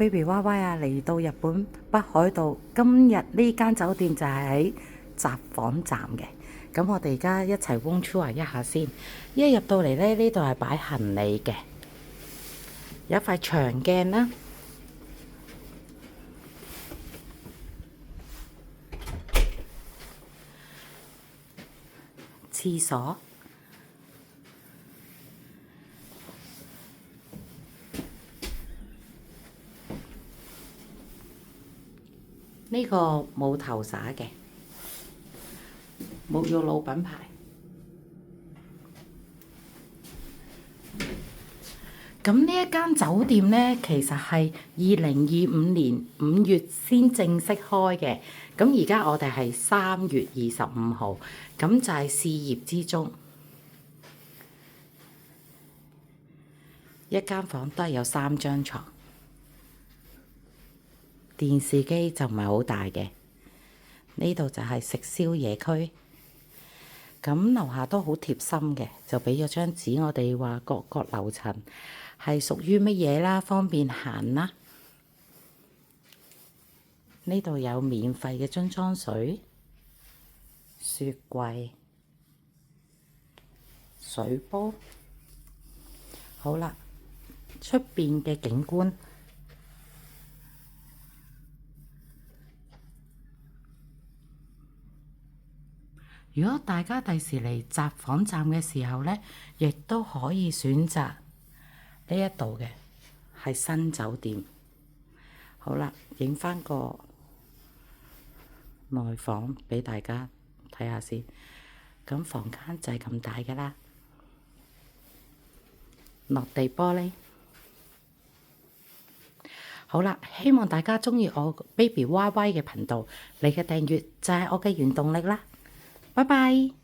Baby Y Y 啊，嚟到日本北海道，今日呢間酒店就係喺札幌站嘅。咁我哋而家一齊 room tour 一下先。一入到嚟咧，呢度係擺行李嘅，有一塊長鏡啦，廁所。呢個冇頭灑嘅，沐浴露品牌。咁呢一間酒店呢，其實係2025年5月先正式開嘅。咁而家我哋係3月25號，咁就係試業之中。一間房都係有3張床。電視機就唔係好大嘅，呢度就係食宵夜區。咁樓下都好貼心嘅，就俾咗張紙我哋話各個樓層係屬於乜嘢啦，方便行啦。呢度有免費嘅樽裝水、雪櫃、水煲。好啦，出邊嘅景觀。如果大家第時嚟札幌站嘅時候呢，亦都可以選擇呢一度嘅係新酒店。好啦，影返個內房俾大家睇下先。咁房間就係咁大㗎啦，落地玻璃。好啦，希望大家鍾意我 Baby Y Y 嘅頻道，你嘅訂閱就係我嘅原動力啦。拜拜。